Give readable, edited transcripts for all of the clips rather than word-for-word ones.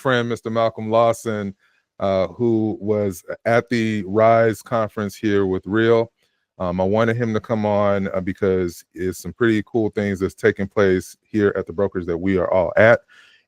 friend, Mr. Malcolm Lawson, who was at the Rise conference here with Real. I wanted him to come on because it's some pretty cool things that's taking place here at the brokerage that we are all at.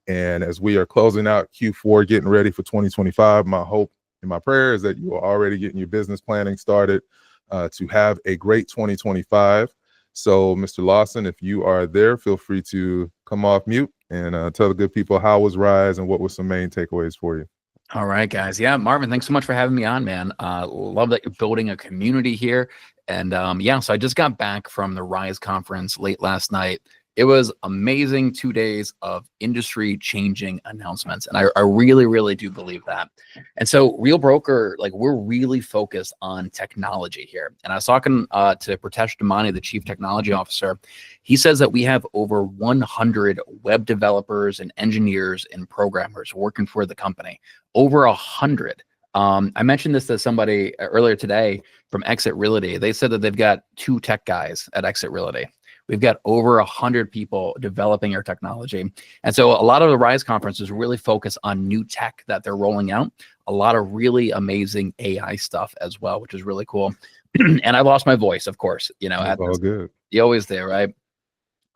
And as we are closing out Q4, getting ready for 2025, my hope and my prayer is that you are already getting your business planning started to have a great 2025. So, Mr. Lawson, if you are there, feel free to come off mute and tell the good people how was Rise and what were some main takeaways for you. All right, guys. Yeah, Marvin, thanks so much for having me on, man. Love that you're building a community here. And yeah, so I just got back from the Rise conference late last night. It was amazing 2 days of industry changing announcements. And I really, really do believe that. And so Real Broker, like we're really focused on technology here. And I was talking to Pritesh Damani, the chief technology officer. He says that we have over 100 web developers and engineers and programmers working for the company, over 100. I mentioned this to somebody earlier today from Exit Realty. They said that they've got 2 tech guys at Exit Realty. We've got over 100 people developing our technology. And so a lot of the Rise conferences really focus on new tech that they're rolling out, a lot of really amazing AI stuff as well, which is really cool. And I lost my voice, of course, you know, all good. You always there, right?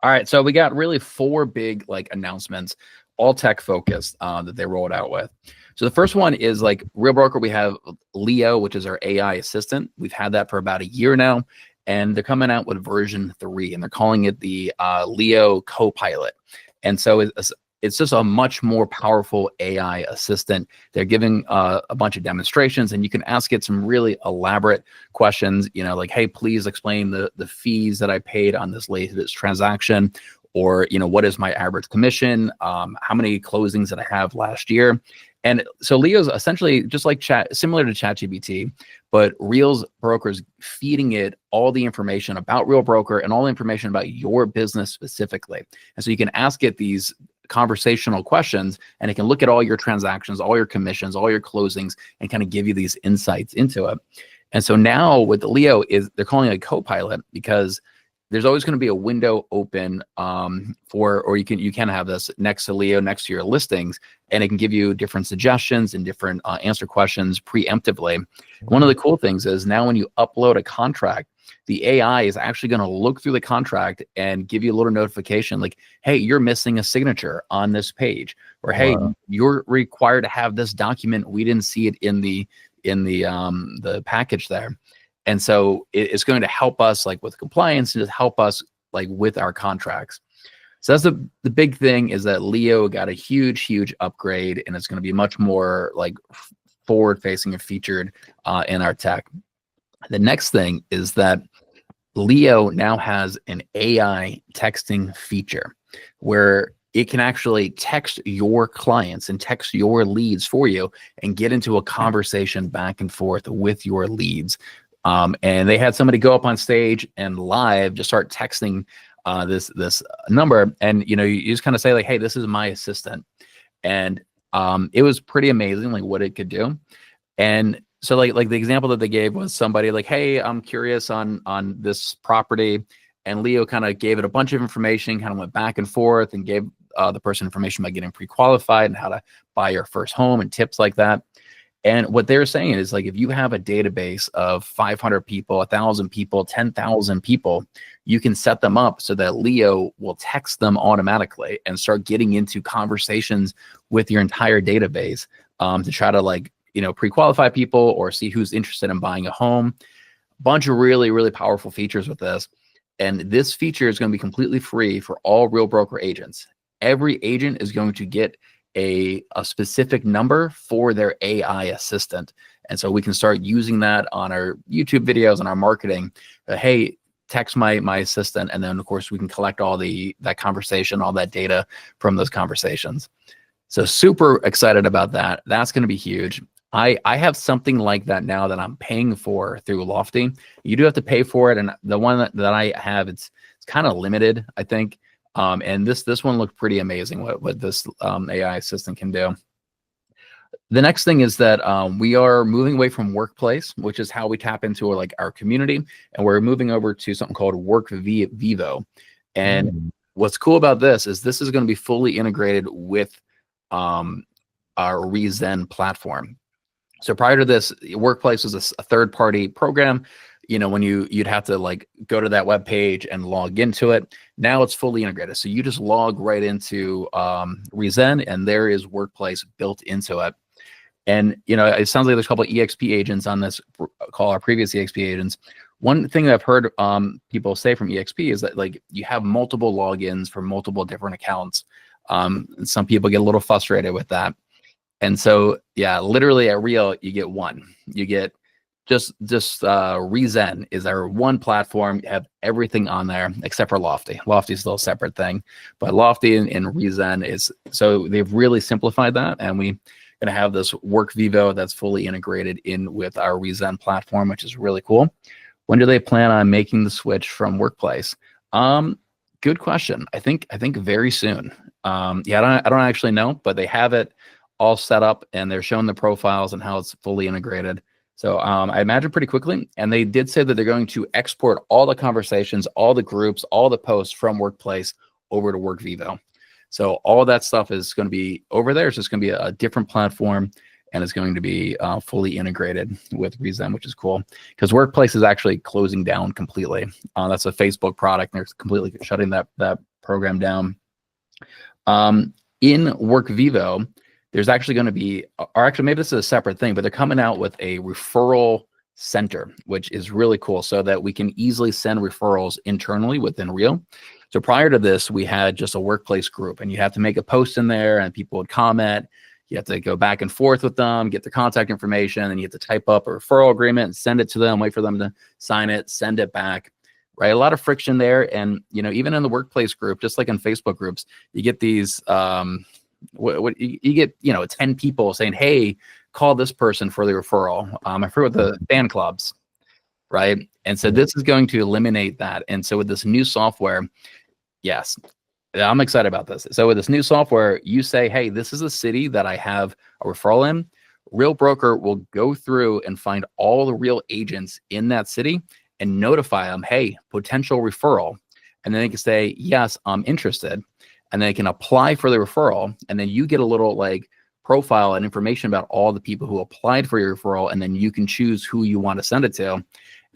All right. So we got really 4 big like announcements, all tech focused that they rolled out with. So the first one is like Real Broker. We have Leo, which is our AI assistant. We've had that for about a year now. And they're coming out with version 3, and they're calling it the Leo Copilot. And so it's just a much more powerful AI assistant. They're giving a bunch of demonstrations, and you can ask it some really elaborate questions, you know, like, hey, please explain the fees that I paid on this latest transaction, or, you know, what is my average commission? How many closings did I have last year? And so Leo's essentially just like similar to ChatGPT, but Real Broker's feeding it all the information about Real Broker and all the information about your business specifically. And so you can ask it these conversational questions, and it can look at all your transactions, all your commissions, all your closings, and kind of give you these insights into it. And so now with Leo, they're calling it a Copilot because there's always going to be a window open or you can have this next to Leo, next to your listings, and it can give you different suggestions and different answer questions preemptively. One of the cool things is now when you upload a contract, the AI is actually going to look through the contract and give you a little notification like, hey, you're missing a signature on this page, or hey, you're required to have this document. We didn't see it in the package there. And so it's going to help us like with compliance and just help us like with our contracts. So that's the big thing, is that Leo got a huge upgrade, and it's going to be much more like forward facing and featured in our tech. The next thing is that Leo now has an AI texting feature where it can actually text your clients and text your leads for you and get into a conversation back and forth with your leads. And they had somebody go up on stage and live just start texting this number, and you just kind of say like, hey, this is my assistant. And it was pretty amazing like what it could do. And so like the example that they gave was somebody like, hey, I'm curious on this property, and Leo kind of gave it a bunch of information, kind of went back and forth and gave the person information about getting pre-qualified and how to buy your first home and tips like that. And what they're saying is like, if you have a database of 500 people, 1,000 people, 10,000 people, you can set them up so that Leo will text them automatically and start getting into conversations with your entire database to try to like, pre-qualify people or see who's interested in buying a home. Bunch of really powerful features with this. And this feature is going to be completely free for all Real Broker agents. Every agent is going to get a specific number for their AI assistant. And so we can start using that on our YouTube videos and our marketing. Hey, text my assistant. And then of course we can collect all that conversation, all that data from those conversations. So super excited about that. That's going to be huge. I have something like that now that I'm paying for through Lofty. You do have to pay for it. And the one that I have, it's kind of limited, I think. And this one looked pretty amazing what this AI assistant can do. The next thing is that we are moving away from Workplace, which is how we tap into like our community, and we're moving over to something called Work Vivo. And what's cool about this is going to be fully integrated with our Rezen platform. So prior to this, Workplace was a third-party program. You know, when you'd have to like go to that web page and log into it. Now it's fully integrated. So you just log right into Rezen, and there is Workplace built into it. And you know, it sounds like there's a couple of EXP agents on this call, our previous EXP agents. One thing that I've heard people say from EXP is that like you have multiple logins for multiple different accounts. And some people get a little frustrated with that. And so, yeah, literally at Real, you get one. You get just Rezen is our one platform. You have everything on there except for Lofty. Lofty is still a separate thing, but Lofty and Rezen is, so they've really simplified that, and we going to have this WorkVivo that's fully integrated in with our Rezen platform, which is really cool. When do they plan on making the switch from Workplace? Good question. I think very soon. Yeah, I don't actually know, but they have it all set up and they're showing the profiles and how it's fully integrated. So I imagine pretty quickly. And they did say that they're going to export all the conversations, all the groups, all the posts from Workplace over to WorkVivo. So all of that stuff is going to be over there. It's just going to be a different platform, and it's going to be fully integrated with Rezen, which is cool because Workplace is actually closing down completely. That's a Facebook product. And they're completely shutting that program down. In WorkVivo, there's actually going to be, or actually maybe this is a separate thing, but they're coming out with a referral center, which is really cool so that we can easily send referrals internally within Real. So prior to this, we had just a Workplace group, and you have to make a post in there and people would comment. You have to go back and forth with them, get their contact information, and you have to type up a referral agreement and send it to them, wait for them to sign it, send it back, right? A lot of friction there. And, you know, even in the Workplace group, just like in Facebook groups, you get these, you get, you know, 10 people saying, hey, call this person for the referral. I forget what the fan clubs, right? And so this is going to eliminate that. And so with this new software, yes, I'm excited about this. So with this new software, you say, hey, this is a city that I have a referral in. Real Broker will go through and find all the Real agents in that city and notify them, hey, potential referral. And then they can say, yes, I'm interested. And they can apply for the referral. And then you get a little like profile and information about all the people who applied for your referral. And then you can choose who you want to send it to.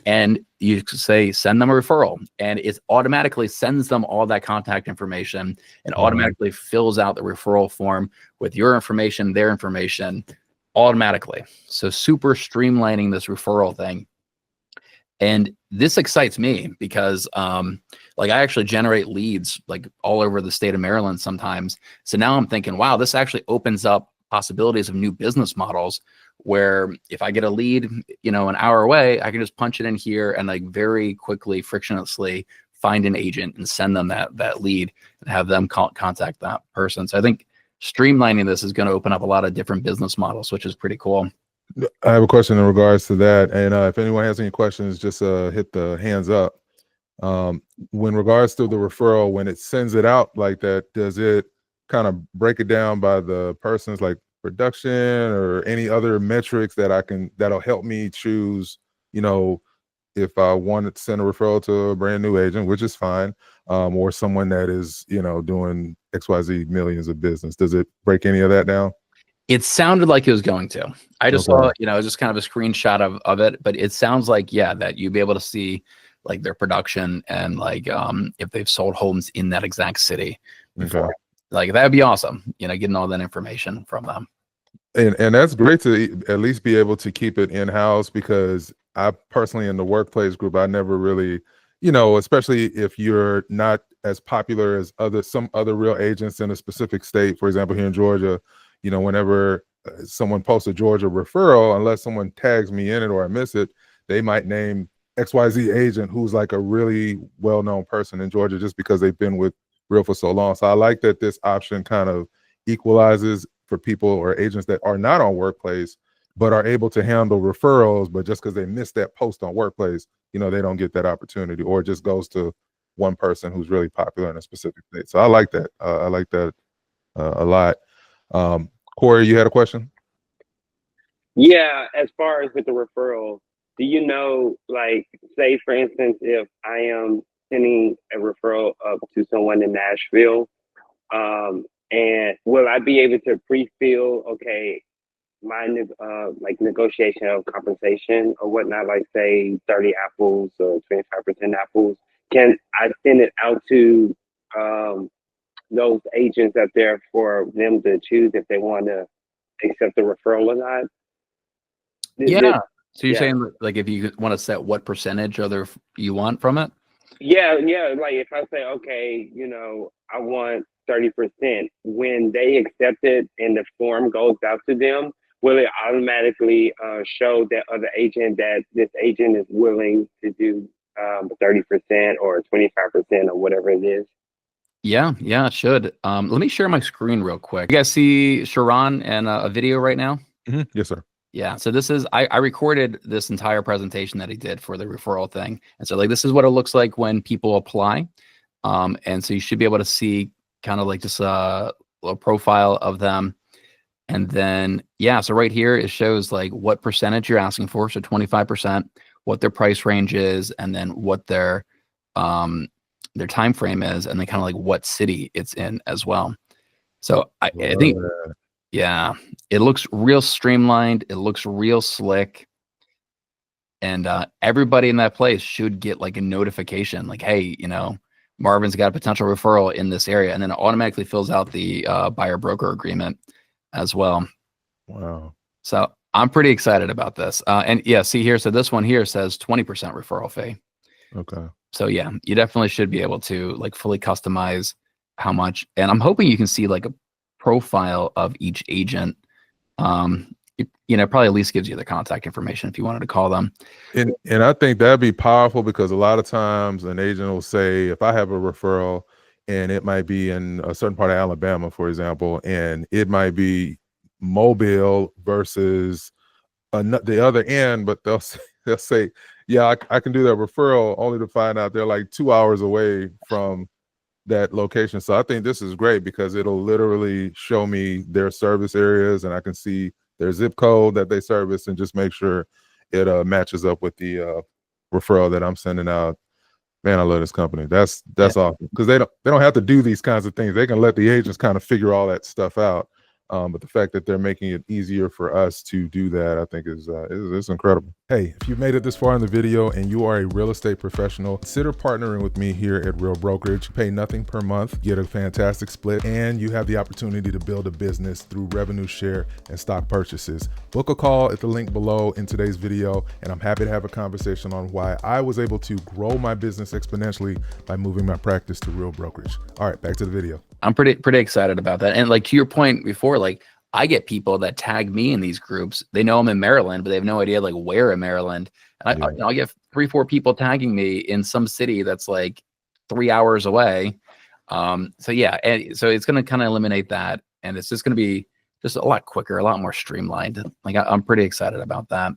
And you say, send them a referral. And it automatically sends them all that contact information and automatically fills out the referral form with your information, their information automatically. So super streamlining this referral thing. And this excites me because like I actually generate leads like all over the state of Maryland sometimes. So now I'm thinking, wow, this actually opens up possibilities of new business models where if I get a lead, you know, an hour away, I can just punch it in here and like very quickly, frictionlessly find an agent and send them that lead and have them contact that person. So I think streamlining this is going to open up a lot of different business models, which is pretty cool. I have a question in regards to that. And if anyone has any questions, just hit the hands up. When regards to the referral, when it sends it out like that, does it kind of break it down by the person's like production or any other metrics that'll help me choose, you know, if I want to send a referral to a brand new agent, which is fine, or someone that is, you know, doing XYZ millions of business? Does it break any of that down? It sounded like it was going to. I just saw, you know, just kind of a screenshot of it, but it sounds like, yeah, that you'd be able to see like their production and like if they've sold homes in that exact city before. Okay. Like that'd be awesome, you know, getting all that information from them. And that's great to at least be able to keep it in-house, because I personally in the Workplace group, I never really, you know, especially if you're not as popular as some other Real agents in a specific state. For example, here in Georgia, you know, whenever someone posts a Georgia referral, unless someone tags me in it or I miss it, they might name XYZ agent who's like a really well-known person in Georgia just because they've been with Real for so long. So I like that this option kind of equalizes for people or agents that are not on Workplace but are able to handle referrals, but just because they missed that post on Workplace, you know, they don't get that opportunity, or it just goes to one person who's really popular in a specific state. So I like that. I like that a lot. Corey, you had a question? Yeah, as far as with the referral, do you know, like, say for instance, if I am sending a referral up to someone in Nashville, And will I be able to pre-fill, okay, my like negotiation of compensation or whatnot, like say 30 apples or 25% apples? Can I send it out to those agents up there for them to choose if they want to accept the referral or not? Yeah. So you're Yeah. saying like if you want to set what percentage other you want from it? Yeah, like if I say, okay, I want 30%, when they accept it and the form goes out to them, will it automatically show that other agent that this agent is willing to do 30% or 25% or whatever it is? Yeah, it should. Let me share my screen real quick. You guys see Sharon and a video right now? Yes, sir. Yeah, so this is I recorded this entire presentation that he did for the referral thing. And so like this is what it looks like when people apply. And so you should be able to see kind of like just a little profile of them. And then yeah, so right here it shows like what percentage you're asking for. So 25%, what their price range is, and then what their time frame is, and then kind of like what city it's in as well. So I think yeah, it looks real streamlined. It looks real slick. And everybody in that place should get like a notification like, hey, Marvin's got a potential referral in this area. And then it automatically fills out the buyer broker agreement as well. Wow. So I'm pretty excited about this. And yeah, see here. So this one here says 20% referral fee. Okay. So yeah, you definitely should be able to like fully customize how much. And I'm hoping you can see like a profile of each agent. Probably at least gives you the contact information if you wanted to call them. And I think that'd be powerful because a lot of times an agent will say, if I have a referral and it might be in a certain part of Alabama, for example, and it might be Mobile versus the other end, but they'll say, yeah, I can do that referral, only to find out they're like 2 hours away from that location. So I think this is great because it'll literally show me their service areas, and I can see their zip code that they service and just make sure it matches up with the referral that I'm sending out. Man, I love this company. That's awesome because they don't have to do these kinds of things. They can let the agents kind of figure all that stuff out. But the fact that they're making it easier for us to do that, I think is incredible. Hey, if you've made it this far in the video and you are a real estate professional, consider partnering with me here at Real Brokerage. Pay nothing per month, get a fantastic split, and you have the opportunity to build a business through revenue share and stock purchases. Book a call at the link below in today's video, and I'm happy to have a conversation on why I was able to grow my business exponentially by moving my practice to Real Brokerage. All right, back to the video. I'm pretty excited about that. And like to your point before, like I get people that tag me in these groups. They know I'm in Maryland, but they have no idea like where in Maryland. And I'll get 3-4 people tagging me in some city that's like 3 hours away. So yeah, and so it's going to kind of eliminate that, and it's just going to be just a lot quicker, a lot more streamlined. Like I'm pretty excited about that.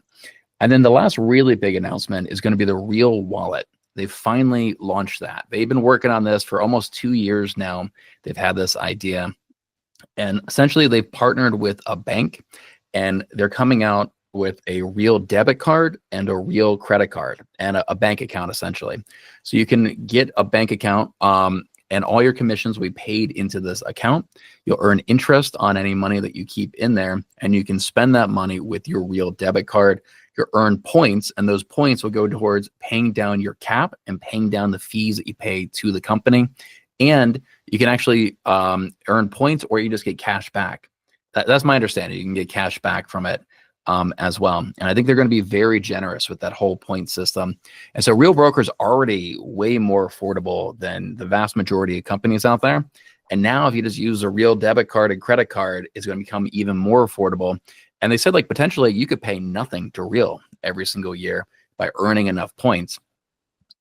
And then the last really big announcement is going to be the Real Wallet. They finally launched that. They've been working on this for almost 2 years now. They've had this idea, and essentially they've partnered with a bank, and they're coming out with a Real debit card and a Real credit card and a bank account essentially. So you can get a bank account, and all your commissions will be paid into this account. You'll earn interest on any money that you keep in there, and you can spend that money with your Real debit card. You'll earn points, and those points will go towards paying down your cap and paying down the fees that you pay to the company. And you can actually earn points, or you just get cash back. That's my understanding. You can get cash back from it as well. And I think they're going to be very generous with that whole point system. And so Real Broker is already way more affordable than the vast majority of companies out there. And now if you just use a Real debit card and credit card, it's going to become even more affordable. And they said like potentially you could pay nothing to Real every single year by earning enough points.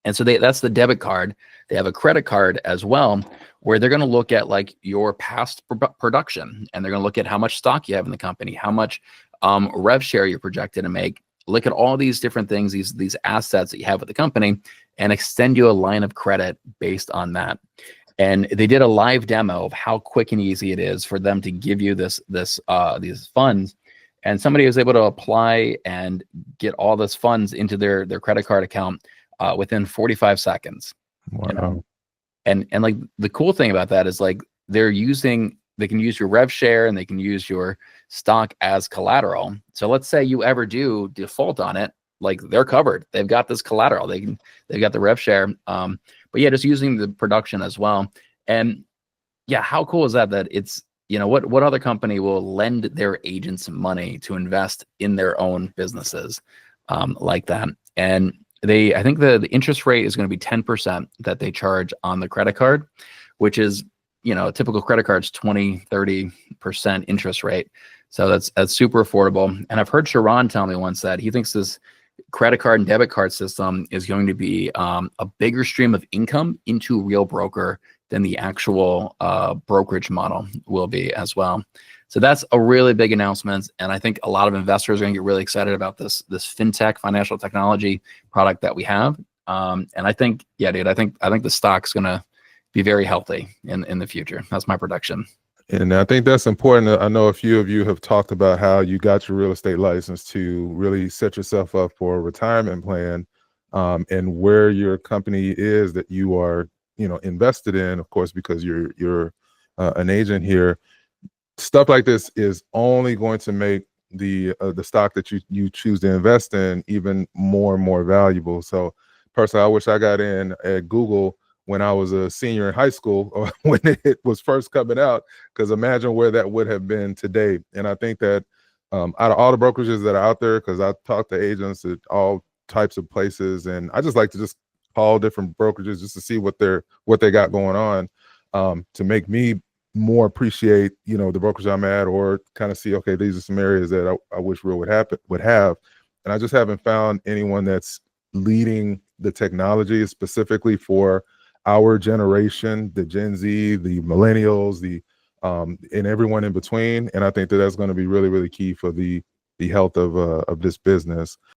And so that's the debit card. They have a credit card as well, where they're going to look at like your past production, and they're going to look at how much stock you have in the company, how much rev share you're projected to make. Look at all these different things, these assets that you have with the company, and extend you a line of credit based on that. And they did a live demo of how quick and easy it is for them to give you these funds. And somebody was able to apply and get all this funds into their credit card account within 45 seconds. Wow. You know? And like the cool thing about that is like they're using they can use your rev share and they can use your stock as collateral. So let's say you ever do default on it, like they're covered. They've got this collateral. They've got the rev share. But yeah, just using the production as well. And yeah, how cool is that? That it's, what other company will lend their agents money to invest in their own businesses like that? And I think the interest rate is going to be 10% that they charge on the credit card, which is, a typical credit card's 20-30% interest rate. So that's super affordable. And I've heard Sharon tell me once that he thinks this credit card and debit card system is going to be a bigger stream of income into Real Broker than the actual brokerage model will be as well. So that's a really big announcement. And I think a lot of investors are going to get really excited about this fintech financial technology product that we have. And I think, yeah, dude, I think the stock's going to be very healthy in the future. That's my prediction. And I think that's important. I know a few of you have talked about how you got your real estate license to really set yourself up for a retirement plan, and where your company is that you are, invested in, of course, because you're an agent here. Stuff like this is only going to make the stock that you choose to invest in even more and more valuable. So personally, I wish I got in at Google when I was a senior in high school, or when it was first coming out, because imagine where that would have been today. And I think that out of all the brokerages that are out there, because I talk to agents at all types of places, and I just like to just call different brokerages just to see what they got going on, to make me more appreciate, the brokerage I'm at, or kind of see, okay, these are some areas that I wish Real would have. And I just haven't found anyone that's leading the technology specifically for our generation, the Gen Z, the millennials, and everyone in between. And I think that that's going to be really, really key for the health of this business.